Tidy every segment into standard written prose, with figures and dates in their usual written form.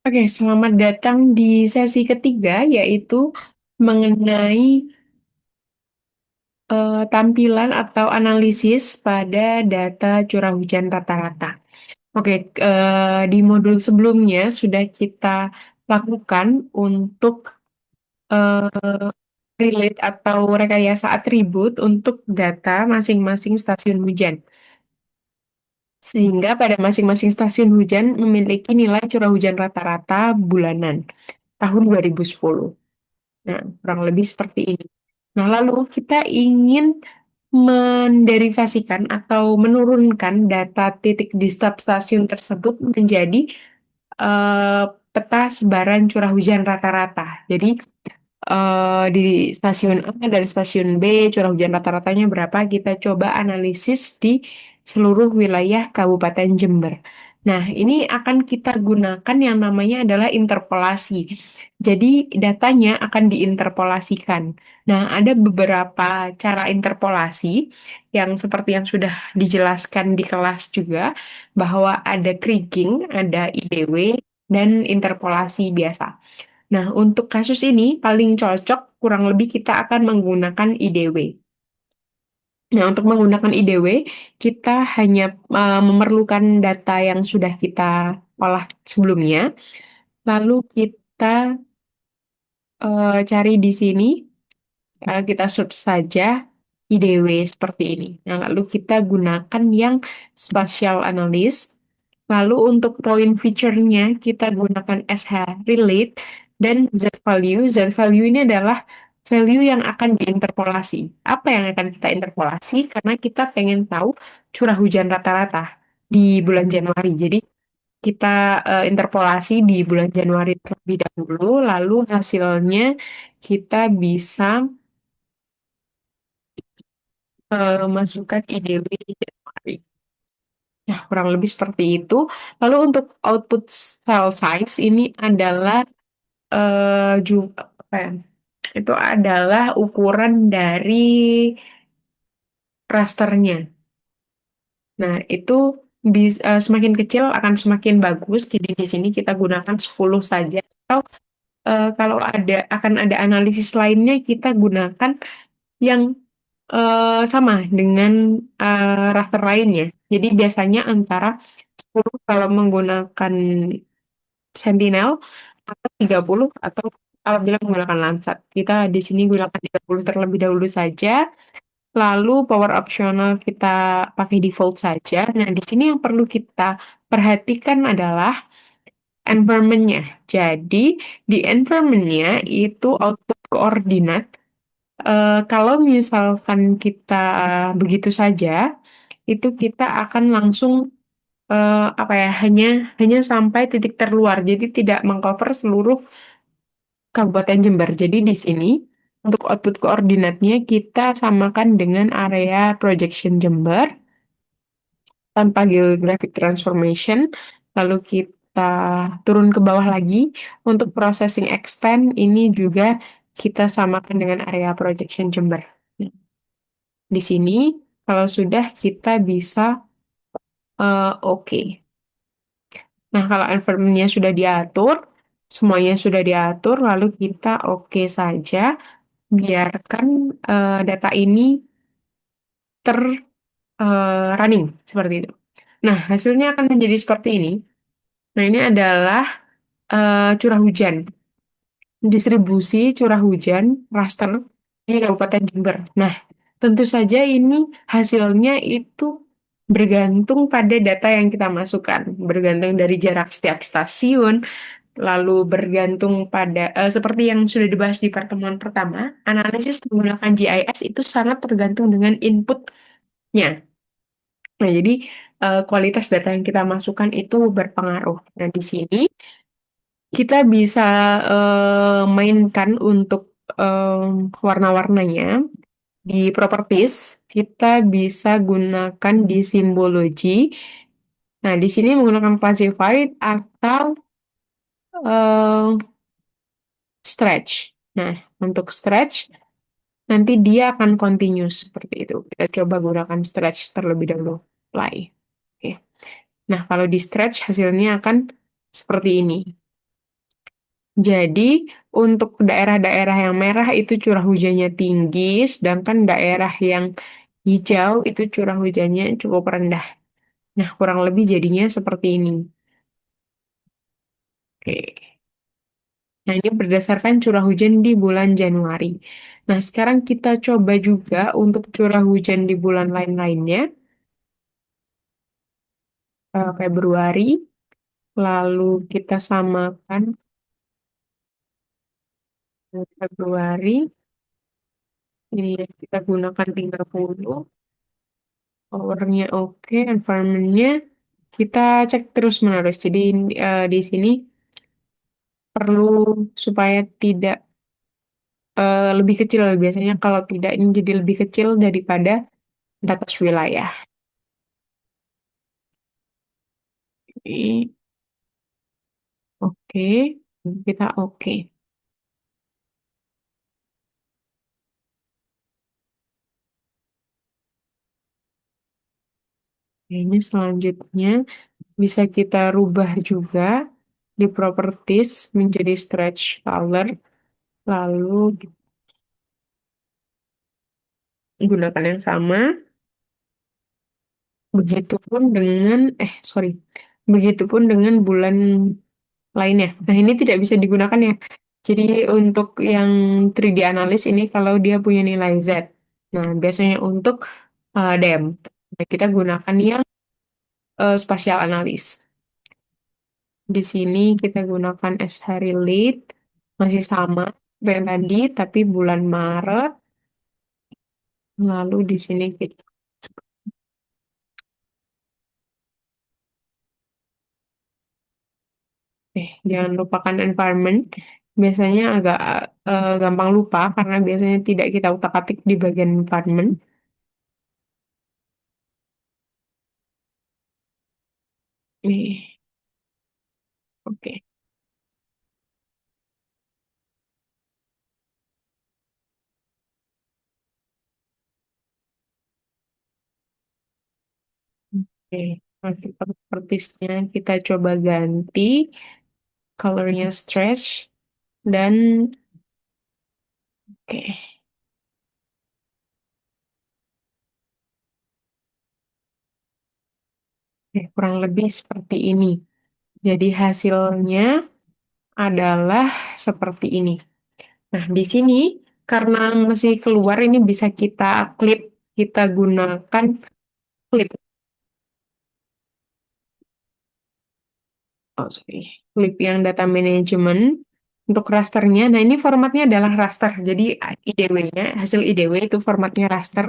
Oke, selamat datang di sesi ketiga, yaitu mengenai tampilan atau analisis pada data curah hujan rata-rata. Oke, di modul sebelumnya sudah kita lakukan untuk relate atau rekayasa atribut untuk data masing-masing stasiun hujan. Sehingga pada masing-masing stasiun hujan memiliki nilai curah hujan rata-rata bulanan tahun 2010. Nah, kurang lebih seperti ini. Nah, lalu kita ingin menderivasikan atau menurunkan data titik di stasiun tersebut menjadi eh, peta sebaran curah hujan rata-rata. Jadi, di stasiun A dan stasiun B curah hujan rata-ratanya berapa, kita coba analisis di seluruh wilayah Kabupaten Jember. Nah, ini akan kita gunakan yang namanya adalah interpolasi. Jadi datanya akan diinterpolasikan. Nah, ada beberapa cara interpolasi yang seperti yang sudah dijelaskan di kelas juga, bahwa ada kriging, ada IDW, dan interpolasi biasa. Nah, untuk kasus ini paling cocok kurang lebih kita akan menggunakan IDW. Nah, untuk menggunakan IDW, kita hanya memerlukan data yang sudah kita olah sebelumnya, lalu kita cari di sini, kita search saja IDW seperti ini. Nah, lalu kita gunakan yang spatial analyst. Lalu untuk point feature-nya kita gunakan SH relate dan Z value. Z value ini adalah value yang akan diinterpolasi. Apa yang akan kita interpolasi? Karena kita pengen tahu curah hujan rata-rata di bulan Januari. Jadi kita interpolasi di bulan Januari terlebih dahulu, lalu hasilnya kita bisa masukkan IDW di Januari. Nah, kurang lebih seperti itu. Lalu untuk output cell size ini adalah apa ya? Itu adalah ukuran dari rasternya. Nah, itu semakin kecil akan semakin bagus. Jadi di sini kita gunakan 10 saja. Atau kalau akan ada analisis lainnya, kita gunakan yang sama dengan raster lainnya. Jadi biasanya antara 10 kalau menggunakan Sentinel atau 30 atau apabila menggunakan Landsat. Kita di sini gunakan 30 terlebih dahulu saja. Lalu power optional kita pakai default saja. Nah, di sini yang perlu kita perhatikan adalah environment-nya. Jadi, di environment-nya itu output koordinat. Kalau misalkan kita begitu saja, itu kita akan langsung apa ya, hanya sampai titik terluar. Jadi tidak mengcover seluruh Kabupaten Jember. Jadi di sini untuk output koordinatnya kita samakan dengan area projection Jember tanpa geographic transformation. Lalu kita turun ke bawah lagi. Untuk processing extend ini juga kita samakan dengan area projection Jember. Nah, di sini kalau sudah kita bisa oke. Nah, kalau environment-nya sudah diatur, semuanya sudah diatur, lalu kita oke saja. Biarkan data ini running seperti itu. Nah, hasilnya akan menjadi seperti ini. Nah, ini adalah curah hujan, distribusi curah hujan raster di Kabupaten Jember. Nah, tentu saja ini hasilnya itu bergantung pada data yang kita masukkan, bergantung dari jarak setiap stasiun, lalu bergantung pada seperti yang sudah dibahas di pertemuan pertama, analisis menggunakan GIS itu sangat tergantung dengan inputnya. Nah, jadi kualitas data yang kita masukkan itu berpengaruh. Nah, di sini kita bisa mainkan untuk warna-warnanya di properties. Kita bisa gunakan di simbology. Nah, di sini menggunakan classified atau eh, stretch. Nah, untuk stretch nanti dia akan continuous seperti itu. Kita coba gunakan stretch terlebih dahulu. Play. Oke. Nah, kalau di stretch hasilnya akan seperti ini. Jadi untuk daerah-daerah yang merah itu curah hujannya tinggi, sedangkan daerah yang hijau itu curah hujannya cukup rendah. Nah, kurang lebih jadinya seperti ini. Oke. Nah, ini berdasarkan curah hujan di bulan Januari. Nah, sekarang kita coba juga untuk curah hujan di bulan lain-lainnya. Februari, lalu kita samakan Februari, ini kita gunakan 30, powernya oke, environmentnya kita cek terus-menerus. Jadi di sini perlu supaya tidak lebih kecil. Biasanya kalau tidak ini jadi lebih kecil daripada batas wilayah. Ini oke, kita oke. Ini selanjutnya bisa kita rubah juga di properties menjadi stretch color, lalu kita gunakan yang sama. Begitupun dengan, sorry, begitupun dengan bulan lainnya. Nah, ini tidak bisa digunakan ya. Jadi untuk yang 3D analis ini kalau dia punya nilai Z. Nah, biasanya untuk DEM. Nah, kita gunakan yang spatial analis. Di sini kita gunakan S hari lead, masih sama seperti yang tadi, tapi bulan Maret. Lalu di sini kita, jangan lupakan environment. Biasanya agak gampang lupa karena biasanya tidak kita utak-atik di bagian environment. Nih, oke. Oke, nanti propertiesnya kita coba ganti colornya stretch dan oke, kurang lebih seperti ini. Jadi hasilnya adalah seperti ini. Nah, di sini karena masih keluar ini bisa kita klip, kita gunakan klip, oh sorry, klip yang data management untuk rasternya. Nah, ini formatnya adalah raster. Jadi IDW-nya, hasil IDW itu formatnya raster.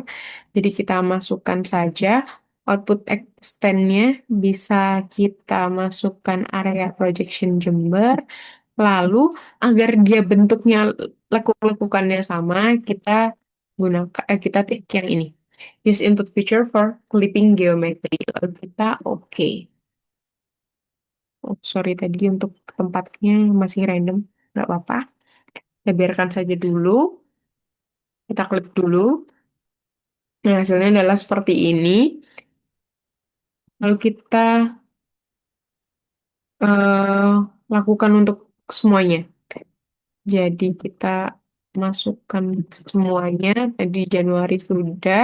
Jadi kita masukkan saja output extend-nya bisa kita masukkan area projection Jember. Lalu agar dia bentuknya lekuk-lekukannya sama, kita gunakan kita tik yang ini. Use input feature for clipping geometry. Lalu kita oke. Oh, sorry tadi untuk tempatnya masih random, nggak apa-apa. Kita biarkan saja dulu. Kita klik dulu. Nah, hasilnya adalah seperti ini. Lalu kita eh, lakukan untuk semuanya. Jadi kita masukkan semuanya. Tadi Januari sudah,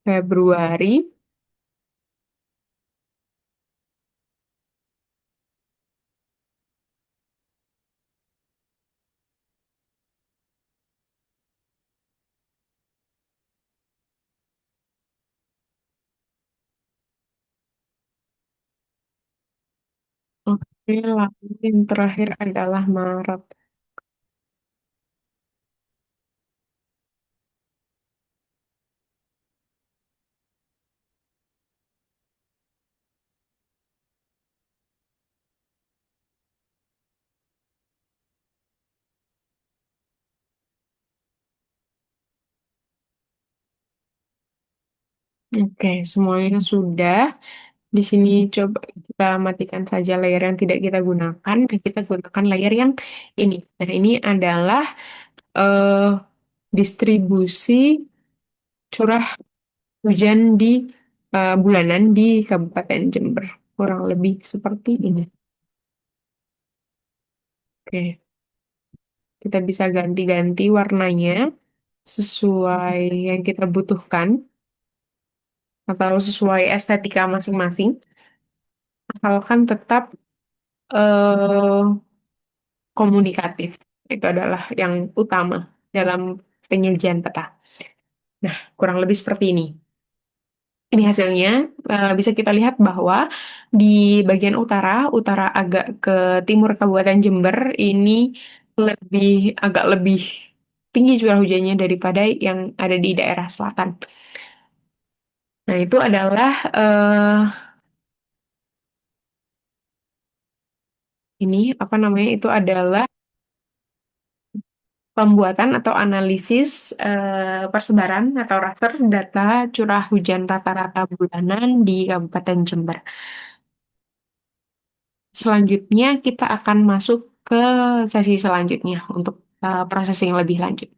Februari. Oke, lalu yang terakhir adalah Maret. Oke, semuanya sudah. Di sini coba kita matikan saja layer yang tidak kita gunakan dan kita gunakan layer yang ini. Nah, ini adalah eh, distribusi curah hujan di bulanan di Kabupaten Jember. Kurang lebih seperti ini. Oke. Kita bisa ganti-ganti warnanya sesuai yang kita butuhkan atau sesuai estetika masing-masing, asalkan tetap eh, komunikatif. Itu adalah yang utama dalam penyajian peta. Nah, kurang lebih seperti ini. Ini hasilnya. Bisa kita lihat bahwa di bagian utara, utara agak ke timur Kabupaten Jember ini lebih agak lebih tinggi curah hujannya daripada yang ada di daerah selatan. Nah, itu adalah ini apa namanya? Itu adalah pembuatan atau analisis persebaran atau raster data curah hujan rata-rata bulanan di Kabupaten Jember. Selanjutnya kita akan masuk ke sesi selanjutnya untuk proses yang lebih lanjut.